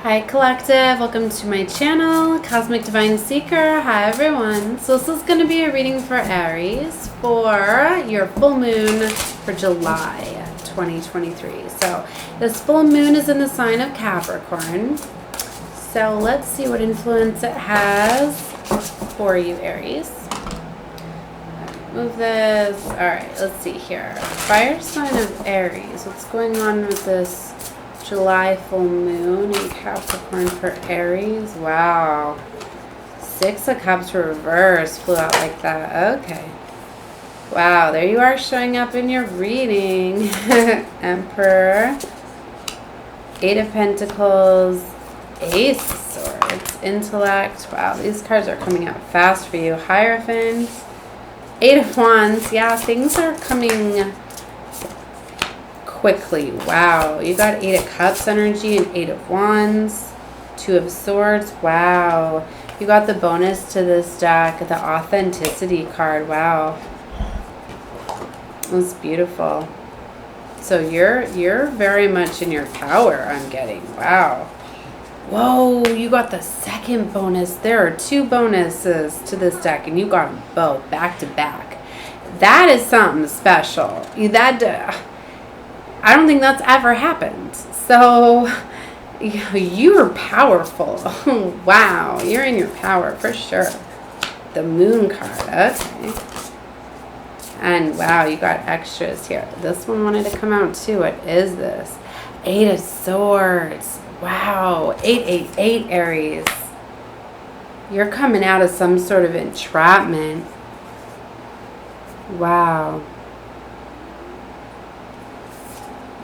Hi Collective, welcome to my channel, Cosmic Divine Seeker. Hi everyone. So this is going to be a reading for Aries for your full moon for July 2023. So this full moon is in the sign of Capricorn. So let's see what influence it has for you, Aries. Move this. Alright, let's see here. Fire sign of Aries. What's going on with this July full moon in Capricorn for Aries? Wow. Six of Cups reverse flew out like that. Okay. Wow, there you are showing up in your reading. Emperor. Eight of Pentacles. Ace of Swords. Intellect. Wow, these cards are coming out fast for you. Hierophant. Eight of Wands. Yeah, things are coming quickly. Wow, you got Eight of Cups energy and Eight of Wands, Two of Swords. Wow, you got the bonus to this deck, the Authenticity card. Wow, that's beautiful. So you're very much in your power, I'm getting. Wow. Whoa, you got the second bonus. There are two bonuses to this deck and you got them both back to back. That is something special. I don't think that's ever happened. So you're powerful. Oh, wow. You're in your power for sure. The moon card. Okay. And wow, you got extras here. This one wanted to come out too. What is this? Eight of Swords. Wow. 888 Aries. You're coming out of some sort of entrapment. Wow.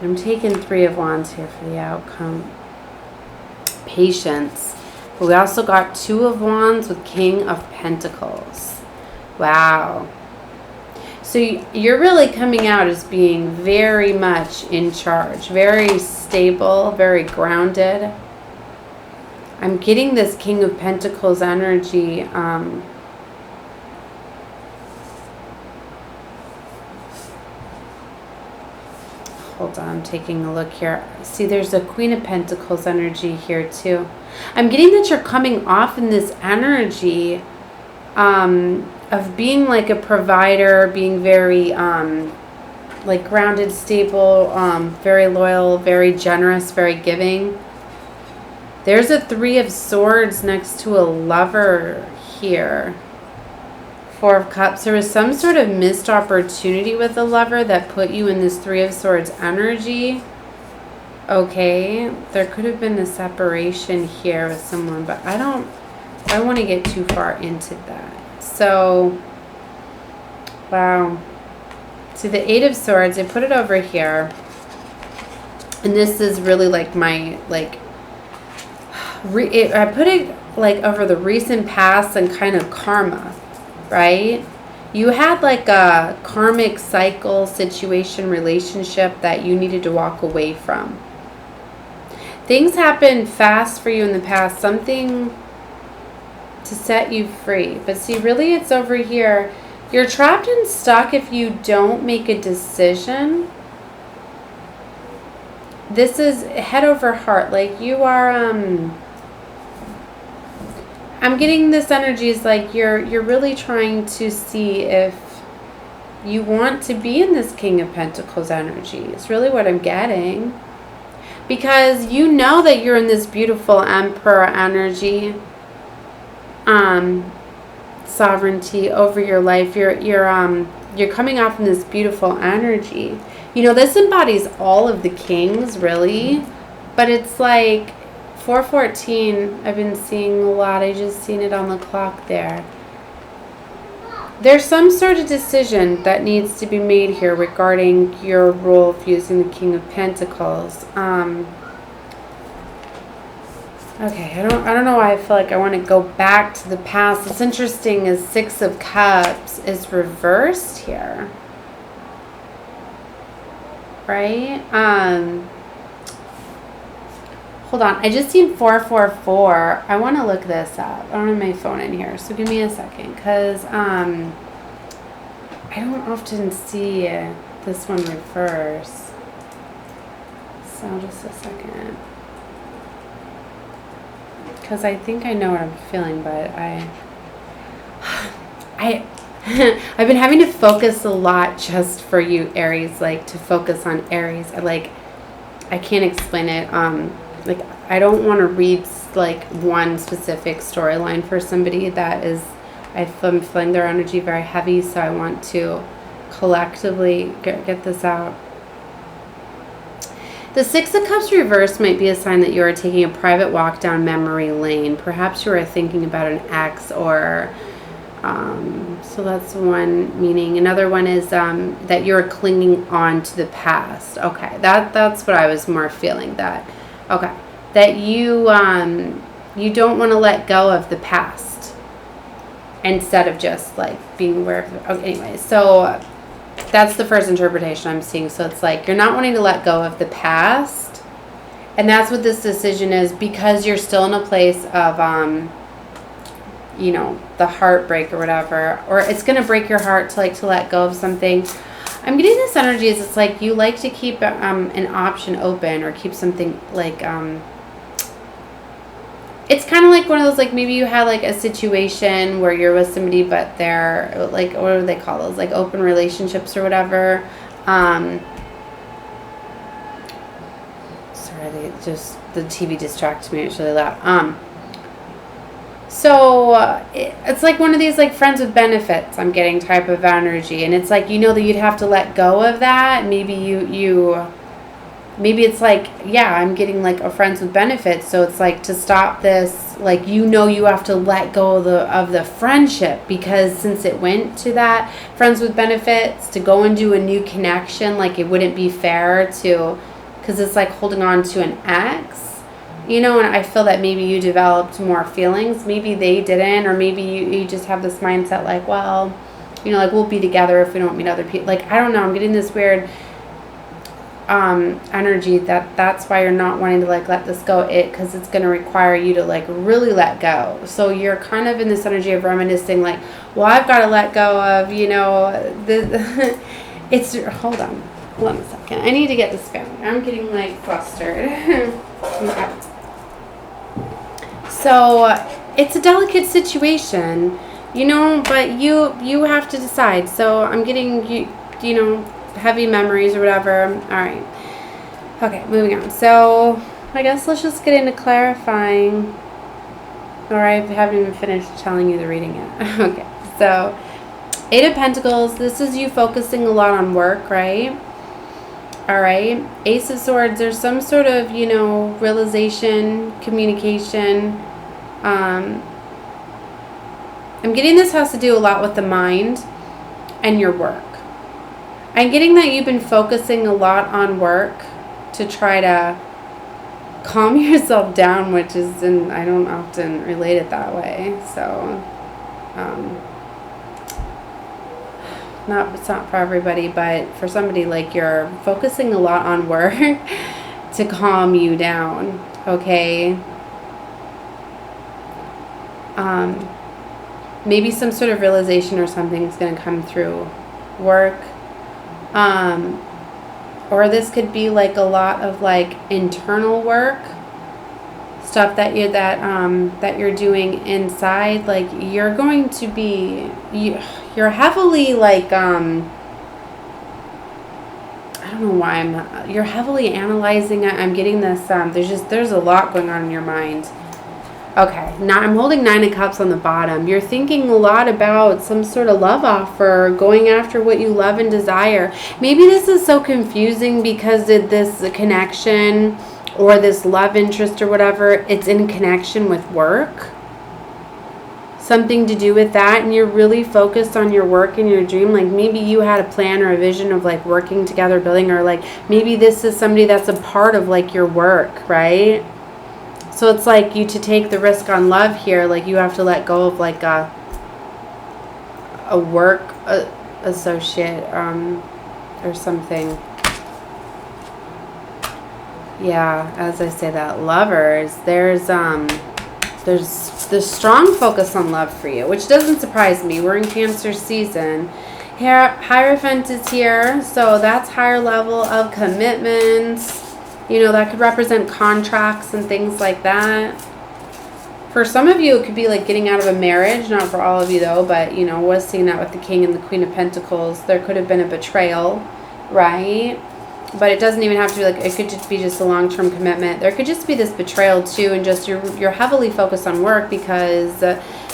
I'm taking Three of Wands here for the outcome. Patience. But we also got Two of Wands with King of Pentacles. Wow. So you're really coming out as being very much in charge. Very stable, very grounded. I'm getting this King of Pentacles energy. Hold on, I'm taking a look here. See, there's a Queen of Pentacles energy here too. I'm getting that you're coming off in this energy of being like a provider, being very like grounded, stable, very loyal, very generous, very giving. There's a Three of Swords next to a Lover here. Four of Cups. There was some sort of missed opportunity with the Lover that put you in this Three of Swords energy. Okay, there could have been a separation here with someone, but I don't want to get too far into that. So, wow. See, the Eight of Swords, I put it over here. And this is really like my, like, I put it like over the recent past and kind of karma. Right? You had like a karmic cycle, situation, relationship that you needed to walk away from. Things happened fast for you in the past, something to set you free. But see, really it's over here. You're trapped and stuck if you don't make a decision. This is head over heart. Like you are, I'm getting this energy is like you're really trying to see if you want to be in this King of Pentacles energy. It's really what I'm getting. Because you know that you're in this beautiful Emperor energy. Sovereignty over your life. You're coming off in this beautiful energy. You know, this embodies all of the kings, really. But it's like 414, I've been seeing a lot. I just seen it on the clock there. There's some sort of decision that needs to be made here regarding your role of using the King of Pentacles. Okay, I don't know why I feel like I want to go back to the past. What's interesting is Six of Cups is reversed here. Right? Hold on, I just seen 444. I want to look this up. I don't have my phone in here, so give me a second, because I don't often see this one reverse. So just a second. because I think I know what I'm feeling, but I've been having to focus a lot just for you, Aries, like to focus on Aries. I can't explain it. Like I don't want to read like one specific storyline for somebody that is, I'm feeling their energy very heavy, so I want to collectively get this out. The Six of Cups reversed might be a sign that you are taking a private walk down memory lane. Perhaps you are thinking about an ex, or so that's one meaning. Another one is that you're clinging on to the past. Okay, that's what I was more feeling. That okay, that you don't want to let go of the past instead of just like being aware of it. Okay, anyway, so that's the first interpretation I'm seeing. So it's like you're not wanting to let go of the past, and that's what this decision is, because you're still in a place of you know, the heartbreak or whatever, or it's going to break your heart to let go of something. I'm getting this energy is it's like you like to keep an option open, or keep something like it's kind of like one of those, like maybe you had like a situation where you're with somebody but they're like, what do they call those, like open relationships or whatever. Sorry, the TV distracted me. It's really loud. So it's like one of these like friends with benefits I'm getting type of energy, and it's like, you know, that you'd have to let go of that. Maybe maybe it's like, yeah, I'm getting like a friends with benefits, so it's like to stop this, like, you know, you have to let go of the friendship, because since it went to that friends with benefits, to go and do a new connection, like it wouldn't be fair to, because it's like holding on to an ex. You know, and I feel that maybe you developed more feelings. Maybe they didn't, or maybe you just have this mindset like, well, you know, like we'll be together if we don't meet other people. Like, I don't know. I'm getting this weird energy that's why you're not wanting to like let this go, because it's going to require you to like really let go. So you're kind of in this energy of reminiscing like, well, I've got to let go of, you know, it's, hold on one second. I need to get this family. I'm getting like flustered. Okay. So it's a delicate situation, you know, but you have to decide. So I'm getting, you know, heavy memories or whatever. All right. Okay, moving on. So I guess let's just get into clarifying. Or I haven't even finished telling you the reading yet. Okay, so Eight of Pentacles. This is you focusing a lot on work, right? All right. Ace of Swords. There's some sort of, you know, realization, communication. I'm getting this has to do a lot with the mind and your work. I'm getting that you've been focusing a lot on work to try to calm yourself down, which is, and I don't often relate it that way. So, it's not for everybody, but for somebody, like you're focusing a lot on work to calm you down. Okay. Maybe some sort of realization or something is going to come through work. Or this could be like a lot of like internal work stuff that you're doing inside. Like you're going to be, you're heavily like, I don't know why you're heavily analyzing it. I'm getting this, there's a lot going on in your mind. Okay, now I'm holding Nine of Cups on the bottom. You're thinking a lot about some sort of love offer, going after what you love and desire. Maybe this is so confusing because of this connection or this love interest or whatever. It's in connection with work. Something to do with that, and you're really focused on your work and your dream. Like maybe you had a plan or a vision of like working together, building, or like maybe this is somebody that's a part of like your work, right? So it's like you to take the risk on love here, like you have to let go of like a work associate or something. Yeah, as I say that, lovers, there's strong focus on love for you, which doesn't surprise me. We're in Cancer season. Here, Hierophant is here, so that's higher level of commitments. You know, that could represent contracts and things like that. For some of you, it could be like getting out of a marriage. Not for all of you, though. But, you know, was seeing that with the King and the Queen of Pentacles. There could have been a betrayal, right? But it doesn't even have to be like, it could just be just a long-term commitment. There could just be this betrayal, too. And just you're heavily focused on work because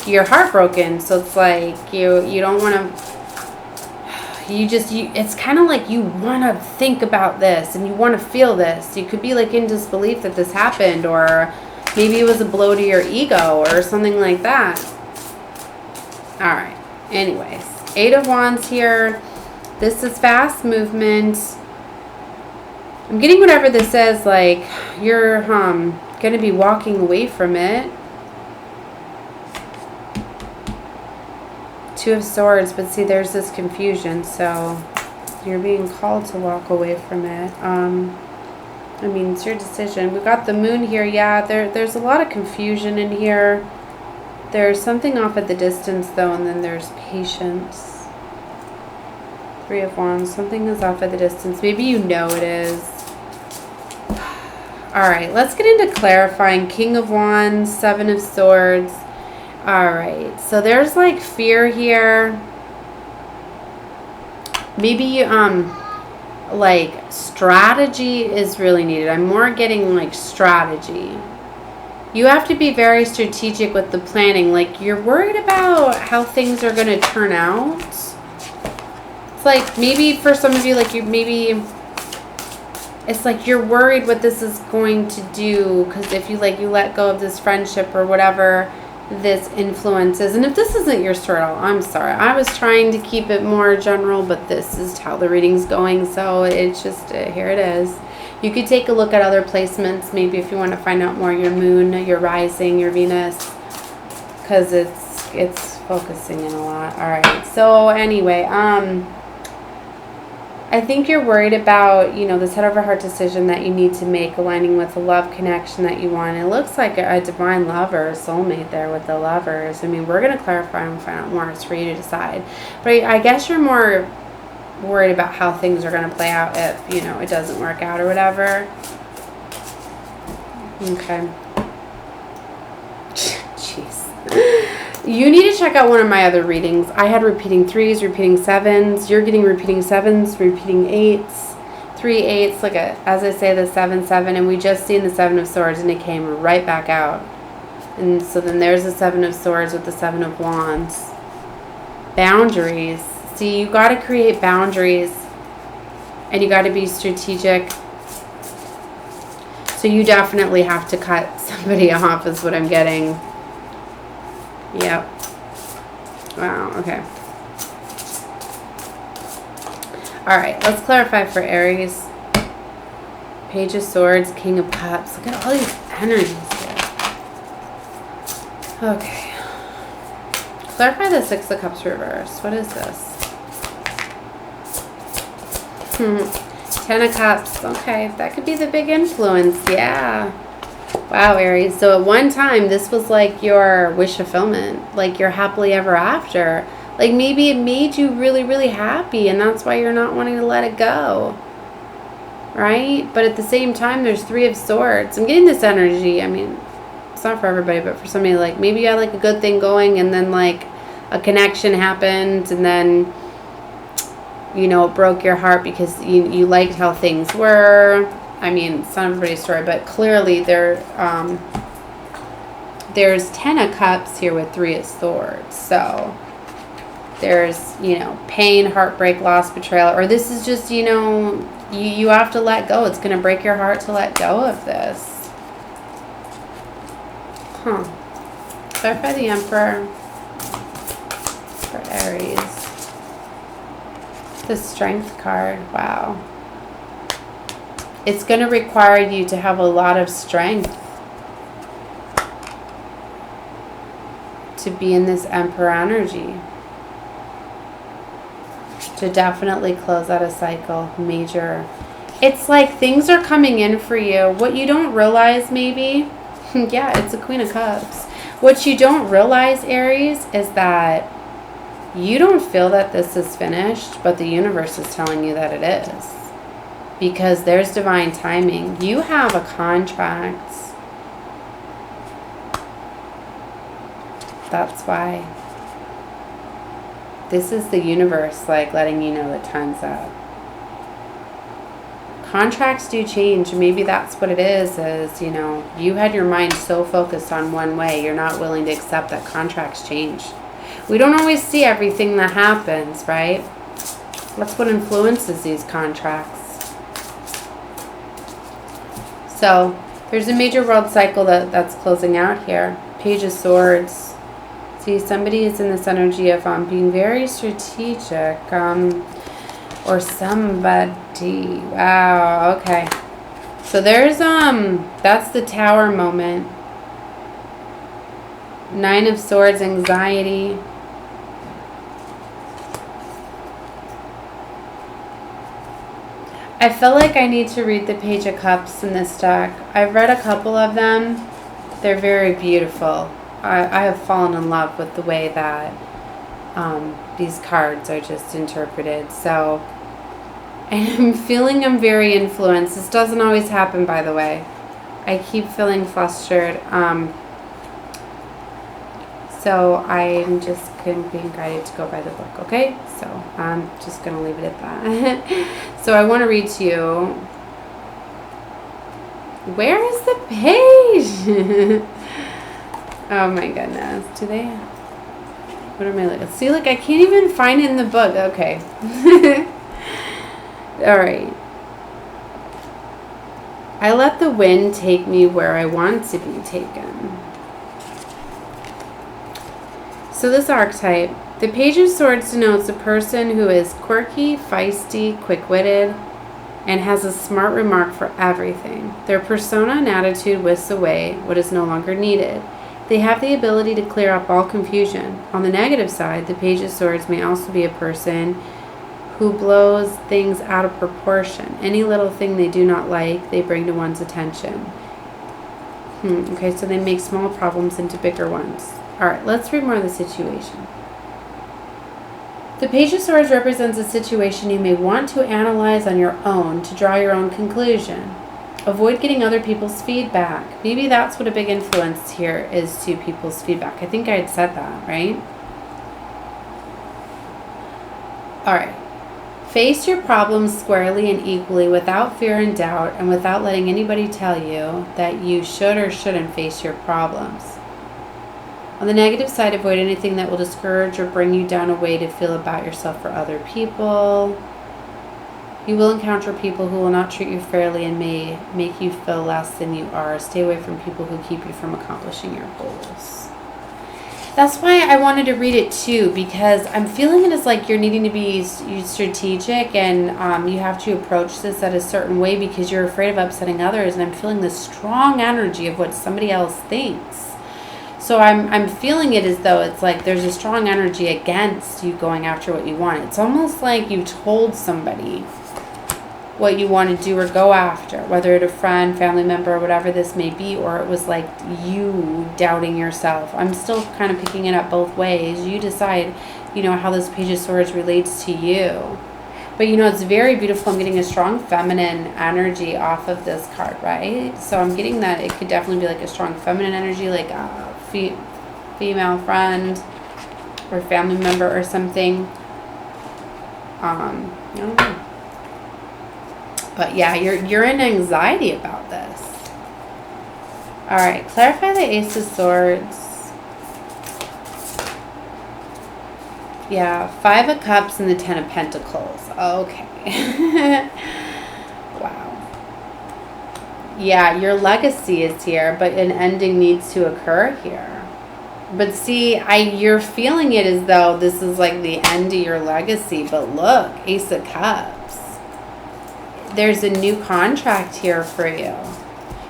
you're heartbroken. So it's like you don't want to... it's kind of like you want to think about this and you want to feel this. You could be like in disbelief that this happened, or maybe it was a blow to your ego or something like that. All right. Anyways, 8 of Wands here. This is fast movement. I'm getting whatever this says, like you're going to be walking away from it. 2 of Swords, but see, there's this confusion, so you're being called to walk away from it. I mean, it's your decision. We got the Moon here. Yeah, there's a lot of confusion in here. There's something off at the distance, though, and then there's patience. 3 of Wands. Something is off at the distance. Maybe you know it is. All right, let's get into clarifying. King of Wands, 7 of Swords. All right, so there's like fear here. Maybe like strategy is really needed. I'm more getting like strategy. You have to be very strategic with the planning. Like you're worried about how things are going to turn out. It's like maybe for some of you, like it's like you're worried what this is going to do, because if you let go of this friendship or whatever this influences. And if this isn't your story at all, I'm sorry. I was trying to keep it more general, but this is how the reading's going, so it's just here it is. You could take a look at other placements, maybe if you want to find out more, your Moon, your Rising, your Venus, because it's focusing in a lot. All right, so anyway, I think you're worried about, you know, this head over heart decision that you need to make, aligning with the love connection that you want. It looks like a divine lover, soulmate there with the Lovers. I mean, we're going to clarify and find out more. It's for you to decide. But I guess you're more worried about how things are going to play out if, you know, it doesn't work out or whatever. Okay. Jeez. You need to check out one of my other readings. I had repeating 3s, repeating 7s. You're getting repeating 7s, repeating 8s, 3 8s. Look at, as I say, the 7 7, and we just seen the 7 of Swords, and it came right back out. And so then there's the 7 of Swords with the 7 of Wands. Boundaries. See, you got to create boundaries, and you got to be strategic. So you definitely have to cut somebody off, is what I'm getting. Yep. Wow, okay. Alright, let's clarify for Aries. Page of Swords, King of Cups. Look at all these energies here. Okay. Clarify the 6 of Cups reverse. What is this? 10 of Cups. Okay, that could be the big influence. Yeah. Wow, Aries. So at one time, this was like your wish fulfillment, like your happily ever after. Like maybe it made you really, really happy, and that's why you're not wanting to let it go. Right? But at the same time, there's 3 of Swords. I'm getting this energy. I mean, it's not for everybody, but for somebody, like maybe you had like a good thing going, and then like a connection happened, and then, you know, it broke your heart because you liked how things were. I mean, it's not everybody's story, but clearly there's 10 of Cups here with 3 of Swords. So there's, you know, pain, heartbreak, loss, betrayal, or this is just, you know, you have to let go. It's going to break your heart to let go of this. Huh. Clarify the Emperor for Aries. The Strength card. Wow. It's going to require you to have a lot of strength to be in this Emperor energy. To definitely close out a cycle. Major. It's like things are coming in for you. What you don't realize maybe, yeah, it's a Queen of Cups. What you don't realize, Aries, is that you don't feel that this is finished, but the universe is telling you that it is. Because there's divine timing. You have a contract. That's why. This is the universe, like, letting you know that time's up. Contracts do change. Maybe that's what it is, you know, you had your mind so focused on one way, you're not willing to accept that contracts change. We don't always see everything that happens, right? That's what influences these contracts. So, there's a major world cycle that's closing out here. Page of Swords. See, somebody is in this energy of being very strategic. Or somebody. Wow, okay. So there's, that's the Tower moment. 9 of Swords, anxiety. I feel like I need to read the Page of Cups in this deck. I've read a couple of them. They're very beautiful. I have fallen in love with the way that these cards are just interpreted. So, and I'm feeling I'm very influenced. This doesn't always happen, by the way. I keep feeling flustered. So I'm just being guided to go by the book, okay? So I'm just going to leave it at that. So I want to read to you. Where is the page? Oh my goodness. Do they? What am I looking? See, look, I can't even find it in the book. Okay. All right. I let the wind take me where I want to be taken. So this archetype, the Page of Swords denotes a person who is quirky, feisty, quick-witted, and has a smart remark for everything. Their persona and attitude whisks away what is no longer needed. They have the ability to clear up all confusion. On the negative side, the Page of Swords may also be a person who blows things out of proportion. Any little thing they do not like, they bring to one's attention. Okay, so they make small problems into bigger ones. All right, let's read more of the situation. The Page of Swords represents a situation you may want to analyze on your own to draw your own conclusion. Avoid getting other people's feedback. Maybe that's what a big influence here is to people's feedback. I think I had said that, right? All right. Face your problems squarely and equally without fear and doubt and without letting anybody tell you that you should or shouldn't face your problems. On the negative side, avoid anything that will discourage or bring you down a way to feel about yourself or other people. You will encounter people who will not treat you fairly and may make you feel less than you are. Stay away from people who keep you from accomplishing your goals. That's why I wanted to read it too, because I'm feeling it as like you're needing to be strategic and you have to approach this at a certain way because you're afraid of upsetting others. And I'm feeling this strong energy of what somebody else thinks. So I'm feeling it as though it's like there's a strong energy against you going after what you want. It's almost like you told somebody what you want to do or go after, whether it's a friend, family member, or whatever this may be, or it was like you doubting yourself. I'm still kind of picking it up both ways. You decide, you know, how this Page of Swords relates to you. But, you know, it's very beautiful. I'm getting a strong feminine energy off of this card, right? So I'm getting that it could definitely be like a strong feminine energy, like a female friend or family member or something. I don't know. But yeah, you're in anxiety about this. All right, clarify the Ace of Swords. Yeah, 5 of Cups and the 10 of Pentacles. Okay. Wow. Yeah, your legacy is here, but an ending needs to occur here. But see, you're feeling it as though this is like the end of your legacy. But look, Ace of Cups. There's a new contract here for you.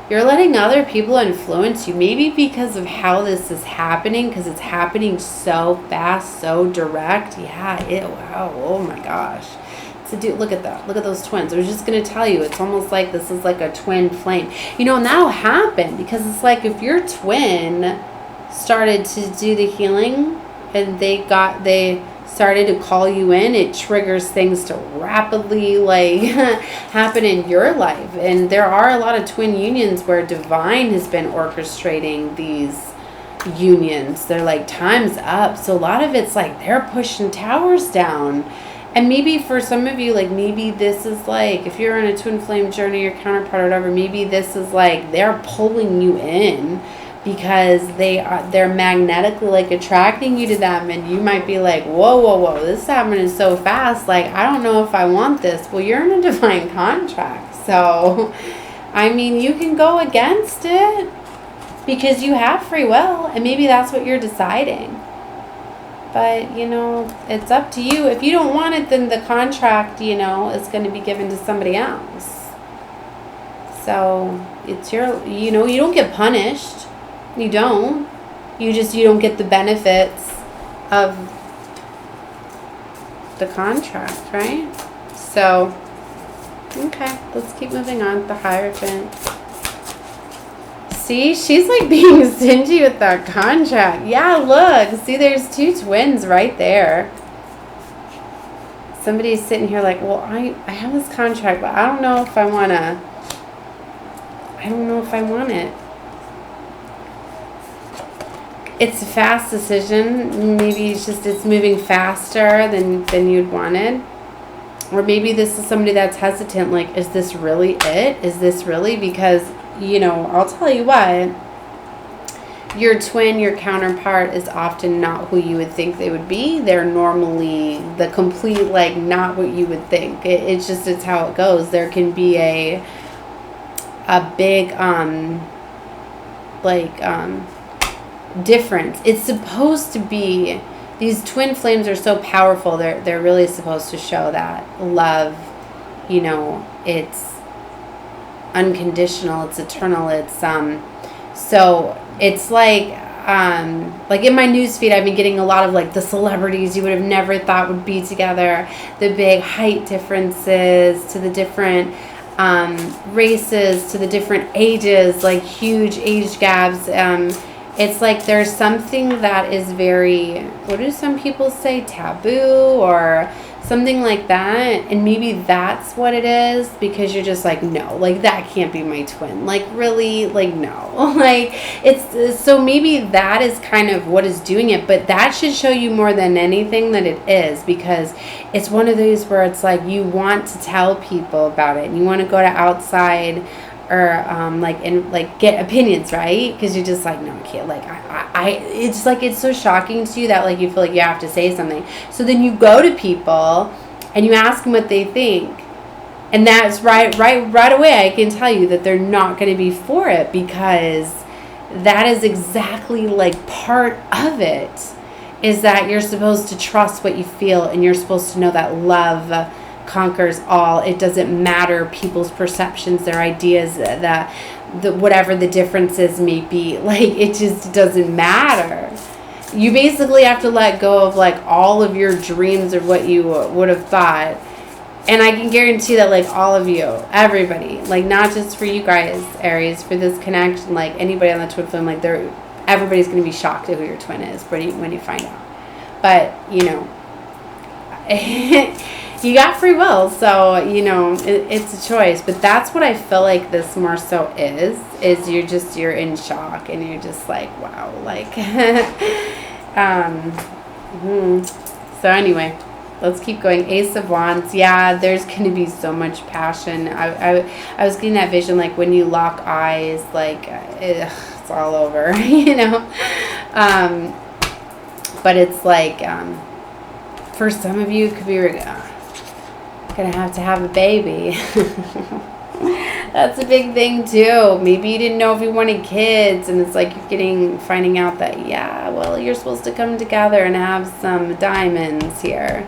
You're letting other people influence you, maybe because of how this is happening, because it's happening so fast, so direct. Yeah, wow, oh my gosh. So dude, look at that. Look at those twins. I was just going to tell you, it's almost like this is like a twin flame. You know, and that'll happen because it's like if your twin started to do the healing and they started to call you in, it triggers things to rapidly like happen in your life. And there are a lot of twin unions where divine has been orchestrating these unions. They're like, time's up. So a lot of it's like they're pushing towers down. And maybe for some of you, like maybe this is like, if you're in a twin flame journey, your counterpart or whatever, maybe this is like they're pulling you in because they're magnetically like attracting you to them, and you might be like, whoa, this is happening so fast, like I don't know if I want this. Well, you're in a divine contract, so I mean, you can go against it because you have free will, and maybe that's what you're deciding. But, you know, it's up to you. If you don't want it, then the contract, you know, is going to be given to somebody else. So it's your, you know, you don't get punished. You don't. You don't get the benefits of the contract, right? So, okay, let's keep moving on. The Hierophant. See, she's like being stingy with that contract. Yeah, look. See, there's two twins right there. Somebody's sitting here like, well, I have this contract, but I don't know if I want to. I don't know if I want it. It's a fast decision. Maybe it's moving faster than you'd wanted. Or maybe this is somebody that's hesitant. Like, is this really it? Is this really? Because, you know, I'll tell you what, your twin, your counterpart is often not who you would think they would be. They're normally the complete, like, not what you would think. It's how it goes. There can be a big, difference. It's supposed to be, these twin flames are so powerful. They're really supposed to show that love, you know, it's unconditional, it's eternal, it's so it's like in my newsfeed, I've been getting a lot of like the celebrities you would have never thought would be together, the big height differences, to the different races, to the different ages, like huge age gaps. It's like there's something that is very, what do some people say, taboo or something like that, and maybe that's what it is, because you're just like, no, like that can't be my twin, like really, like no, like it's, so maybe that is kind of what is doing it, but that should show you more than anything that it is, because it's one of those where it's like you want to tell people about it and you want to go to outside or get opinions, right? Because you're just like, no, I can't, like I it's like, it's so shocking to you that like you feel like you have to say something. So then you go to people and you ask them what they think, and that's right away I can tell you that they're not going to be for it, because that is exactly like part of it, is that you're supposed to trust what you feel, and you're supposed to know that love conquers all. It doesn't matter people's perceptions, their ideas, the whatever the differences may be, like it just doesn't matter. You basically have to let go of like all of your dreams of what you would have thought, and I can guarantee that like all of you, everybody, like not just for you guys Aries, for this connection, like anybody on the twin flame, like everybody's going to be shocked at who your twin is when you find out. But you know, you got free will, so you know it's a choice. But that's what I feel like this more so is you're in shock, and you're just like, wow, like so anyway, let's keep going. Ace of Wands. Yeah, there's gonna be so much passion. I was getting that vision, like when you lock eyes, like it's all over, you know. But it's like for some of you, it could be gonna have a baby. That's a big thing too. Maybe you didn't know if you wanted kids, and it's like you're finding out that, yeah, well, you're supposed to come together and have some diamonds here,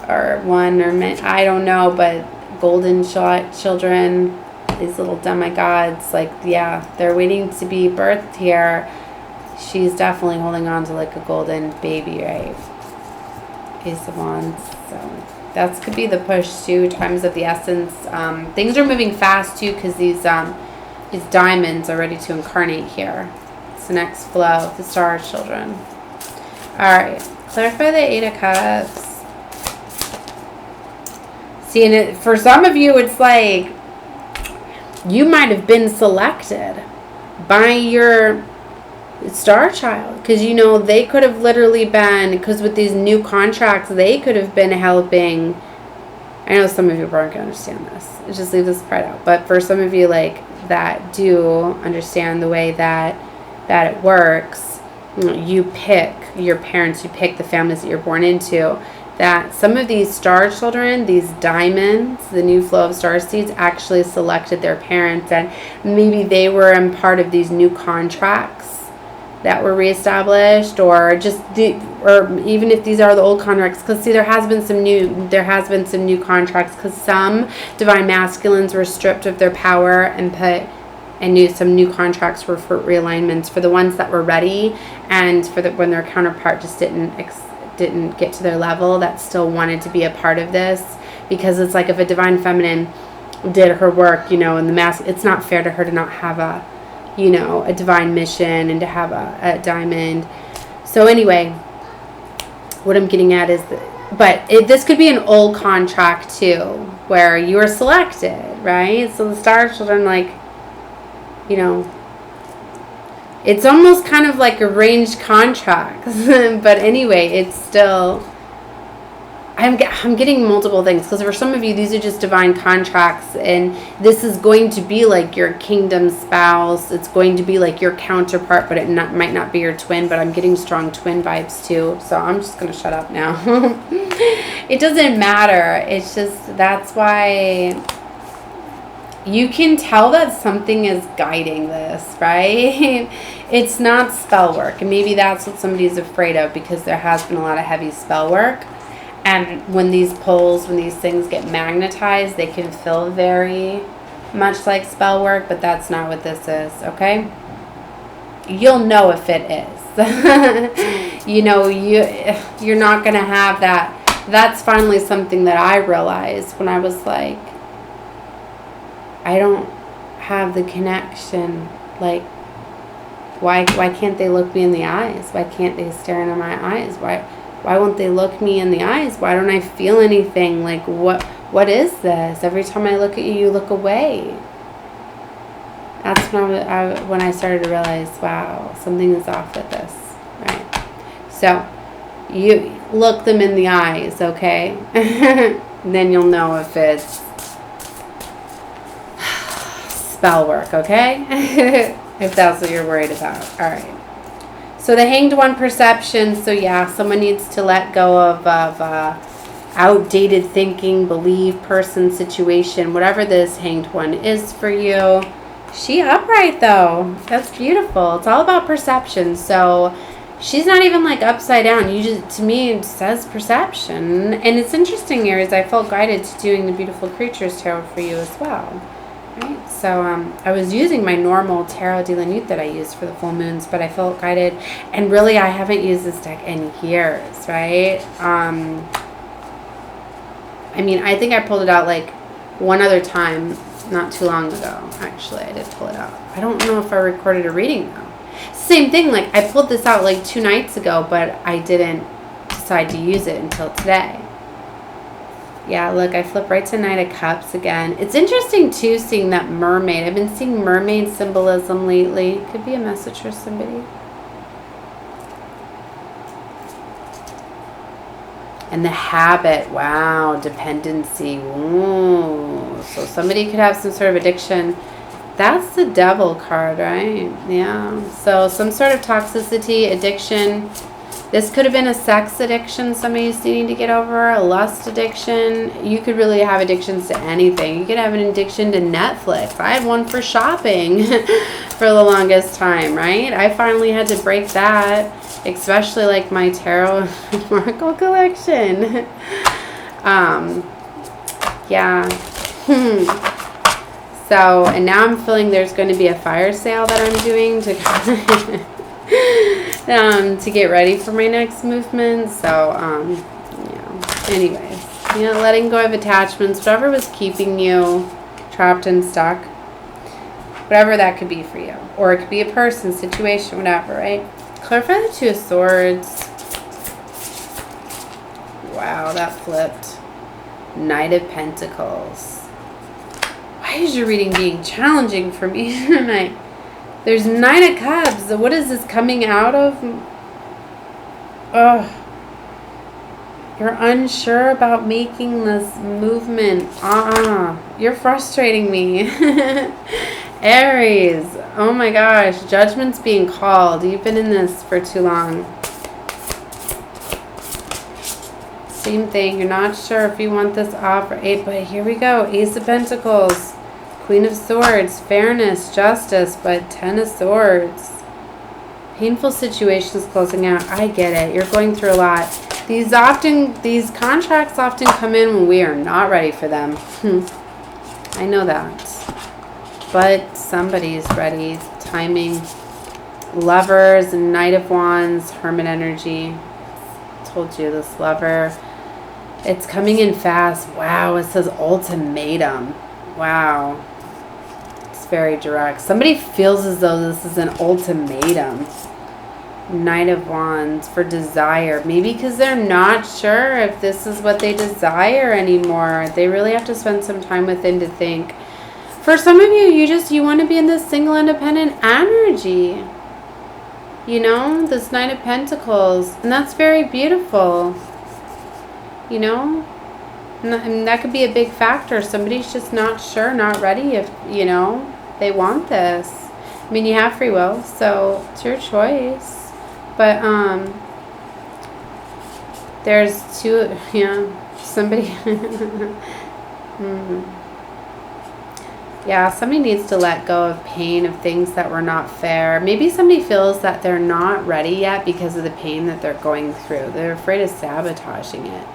or one, or I don't know, but golden children, these little demigods, like, yeah, they're waiting to be birthed here. She's definitely holding on to like a golden baby, right? Ace of Wands. So that could be the push too. Times of the essence. Things are moving fast too, because these diamonds are ready to incarnate here. It's the next flow. The Star Children. All right. Clarify the Eight of Cups. See, and for some of you, it's like you might have been selected by your star child, because you know they could have literally been, because with these new contracts they could have been helping. I know some of you aren't gonna understand this, just leave this part out, but for some of you like that do understand the way that it works, you pick your parents, you pick the families that you're born into, that some of these star children, these diamonds, the new flow of star seeds, actually selected their parents, and maybe they were in part of these new contracts that were reestablished, or just or even if these are the old contracts, because see, there has been some new contracts, because some divine masculines were stripped of their power and some new contracts were for realignments for the ones that were ready, and for when their counterpart just didn't get to their level, that still wanted to be a part of this. Because it's like, if a divine feminine did her work, you know, in the mask, it's not fair to her to not have a, you know, a divine mission and to have a diamond. So anyway, what I'm getting at is that, this could be an old contract too, where you were selected, right? So the star children, like, you know, it's almost kind of like arranged contracts. But anyway, it's still, I'm getting multiple things, because for some of you, these are just divine contracts, and this is going to be like your kingdom spouse. It's going to be like your counterpart, but it might not be your twin, but I'm getting strong twin vibes too. So I'm just going to shut up now. It doesn't matter. It's just, that's why you can tell that something is guiding this, right? It's not spell work, and maybe that's what somebody's afraid of, because there has been a lot of heavy spell work. And when these poles, when these things get magnetized, they can feel very much like spell work, but that's not what this is, okay? You'll know if it is. You know, you're not going to have that. That's finally something that I realized when I was like, I don't have the connection. Like, why can't they look me in the eyes? Why can't they stare into my eyes? Why won't they look me in the eyes? Why don't I feel anything? Like, what is this? Every time I look at you, you look away. That's when I started to realize, wow, something is off with this, right? So, you look them in the eyes, okay? Then you'll know if it's spell work, okay? If that's what you're worried about. All right. So the Hanged One perception. So yeah, someone needs to let go of outdated thinking, belief, person, situation, whatever this Hanged One is for you. She upright though. That's beautiful. It's all about perception. So she's not even like upside down. You just, to me, it says perception. And it's interesting, Aries. I felt guided to doing the Beautiful Creatures Tarot for you as well. Right? So I was using my normal Tarot de la Nuit that I use for the full moons, but I felt guided. And really, I haven't used this deck in years, right? I mean, I think I pulled it out like one other time not too long ago. Actually, I did pull it out. I don't know if I recorded a reading though. Same thing, like I pulled this out like 2 nights ago, but I didn't decide to use it until today. Yeah, look, I flip right to Knight of Cups again. It's interesting, too, seeing that mermaid. I've been seeing mermaid symbolism lately. Could be a message for somebody. And the habit. Wow, dependency. Ooh. So somebody could have some sort of addiction. That's the Devil card, right? Yeah. So some sort of toxicity, addiction. This could have been a sex addiction somebody's needing to get over, a lust addiction. You could really have addictions to anything. You could have an addiction to Netflix. I had one for shopping for the longest time, right? I finally had to break that, especially like my tarot and oracle collection. Yeah. So, and now I'm feeling there's going to be a fire sale that I'm doing to get ready for my next movement. So, yeah. Anyways, you know, letting go of attachments, whatever was keeping you trapped and stuck, whatever that could be for you, or it could be a person, situation, whatever, right? Clarify the Two of Swords. Wow, that flipped. Knight of Pentacles. Why is your reading being challenging for me tonight? There's 9 of Cups. What is this coming out of? Ugh. You're unsure about making this movement. You're frustrating me. Aries. Oh my gosh. Judgment's being called. You've been in this for too long. Same thing. You're not sure if you want this off or 8. But here we go. Ace of Pentacles. Queen of Swords. Fairness. Justice. But 10 of Swords. Painful situations closing out. I get it. You're going through a lot. These contracts often come in when we are not ready for them. I know that. But somebody's ready. Timing. Lovers, Knight of Wands, Hermit energy. Told you this lover. It's coming in fast. Wow, it says ultimatum. Wow. It's very direct. Somebody feels as though this is an ultimatum. Knight of Wands for desire. Maybe because they're not sure if this is what they desire anymore. They really have to spend some time within to think. For some of you, you want to be in this single independent energy. You know, this Knight of Pentacles. And that's very beautiful. You know? And that could be a big factor. Somebody's just not sure, not ready if, you know, they want this. I mean, you have free will, so it's your choice. But, there's two, somebody, yeah, somebody needs to let go of pain, of things that were not fair. Maybe somebody feels that they're not ready yet because of the pain that they're going through. They're afraid of sabotaging it.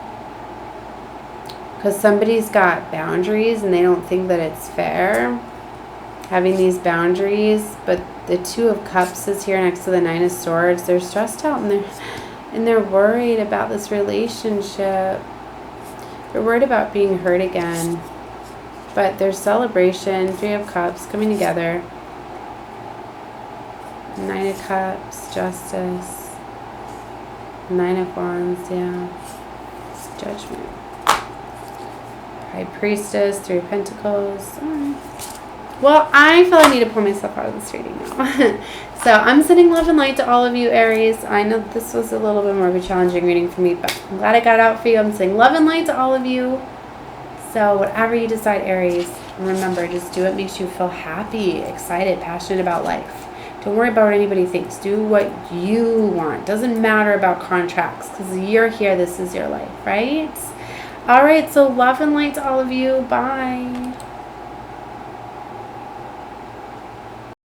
Because somebody's got boundaries and they don't think that it's fair having these boundaries, but the Two of Cups is here next to the Nine of Swords. They're stressed out and they're worried about this relationship. They're worried about being hurt again. But there's celebration, Three of Cups coming together. Nine of Cups, Justice. Nine of Wands, yeah. Judgment. High Priestess, Three of Pentacles. All right. Well, I feel I need to pull myself out of this reading now. So I'm sending love and light to all of you, Aries. I know this was a little bit more of a challenging reading for me, but I'm glad I got out for you. I'm sending love and light to all of you. So whatever you decide, Aries, remember, just do what makes you feel happy, excited, passionate about life. Don't worry about what anybody thinks. Do what you want. Doesn't matter about contracts because you're here. This is your life, right? All right, so love and light to all of you. Bye.